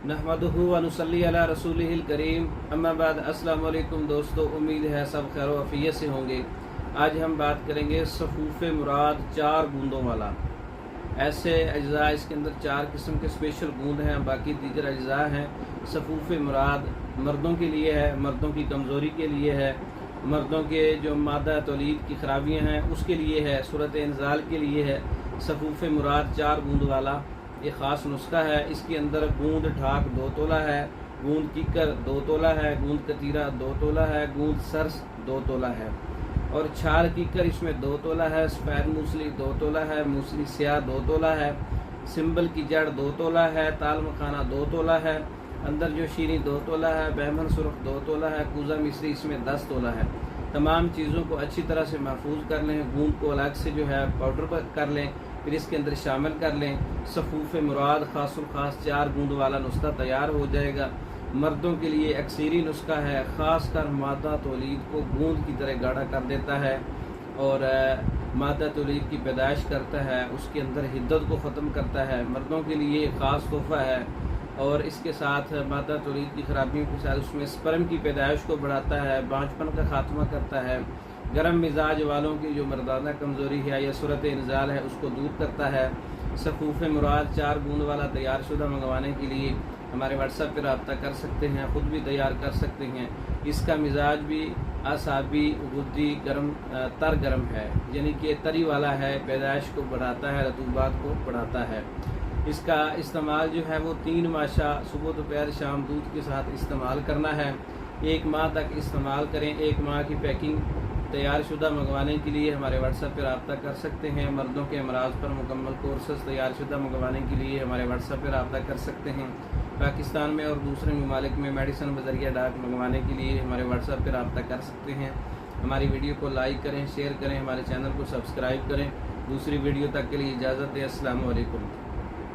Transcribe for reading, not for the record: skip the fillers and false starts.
नहमदुहु व नुसल्ली अला रसूलिहिल करीम, अम्मा बाद। अस्सलाम वालेकुम दोस्तों, उम्मीद है सब खैर व आफियत से होंगे। आज हम बात करेंगे सफूफ़े मुराद 4 बूंदों वाला। ऐसे अज्जा इसके अंदर 4 किस्म के स्पेशल बूंद हैं, बाकी दीगर अज्जा हैं। सफूफ़े मुराद मर्दों के लिए है, मर्दों की कमज़ोरी के लिए है, मर्दों के जो मादा तौलीद की खराबियाँ हैं उसके लिए है, सूरत इंज़ाल के लिए है। सफूफ़े मुराद 4 बूंद वाला ये ख़ास नुस्खा है। इसके अंदर गूंद ढाक 2 तोला है, गूंद कीकर 2 तोला है, गूंद कतीरा 2 तोला है, गूंद सरस 2 तोला है और छाल कीकर इसमें 2 तोला है। सफ़ेद मूसली 2 तोला है, मूसली स्याह 2 तोला है, सिंबल की जड़ 2 तोला है, ताल मखाना 2 तोला है, अंदर जो शीरी 2 तोला है, बैमन सुरख 2 तोला है, कूज़ा मिस्री इसमें 10 तोला है। तमाम चीज़ों को अच्छी तरह से महफूज कर लें, गूंद को अलग से जो है पाउडर कर लें, फिर इसके अंदर शामिल कर लें। सफूफ़े मुराद ख़ासुल ख़ास 4 बूंद वाला नुस्खा तैयार हो जाएगा। मर्दों के लिए अक्सरी नुस्खा है, ख़ासकर मादा तौलीद को गूंद की तरह गाढ़ा कर देता है और मादा तौलीद की पैदाइश करता है, उसके अंदर हिद्दत को ख़त्म करता है। मर्दों के लिए ख़ास तोहफ़ा है और इसके साथ मादा तौलीद की खराबियों के साथ उसमें स्पर्म की पैदाइश को बढ़ाता है, बांझपन का खात्मा करता है, गर्म मिजाज वालों की जो मर्दाना कमज़ोरी है या सूरत इंज़ाल है उसको दूर करता है। सफूफ़े मुराद 4 बूंद वाला तैयार शुदा मंगवाने के लिए हमारे व्हाट्सएप पर रब्ता कर सकते हैं, ख़ुद भी तैयार कर सकते हैं। इसका मिजाज भी आसाबी गुद्दी तर गर्म है, यानी कि तरी वाला है, पैदाइश को बढ़ाता है, रतूबात को बढ़ाता है। इसका इस्तेमाल जो है वो 3 माशा सुबह दोपहर शाम दूध के साथ इस्तेमाल करना है। 1 माह तक इस्तेमाल करें। 1 माह की पैकिंग तैयार शुदा मंगवाने के लिए हमारे व्हाट्सएप पर रब्ता कर सकते हैं। मर्दों के अमराज पर मुकम्मल कोर्सेस तैयार शुदा मंगवाने के लिए हमारे व्हाट्सएप पर रब्ता कर सकते हैं। पाकिस्तान में और दूसरे ममालिक में मेडिसन बजरिया डाक मंगवाने के लिए हमारे व्हाट्सएप पर रब्ता कर सकते हैं। हमारी वीडियो को लाइक करें, शेयर करें, हमारे चैनल को सब्सक्राइब करें। दूसरी वीडियो तक के लिए इजाज़त दें। अस्सलाम वालेकुम।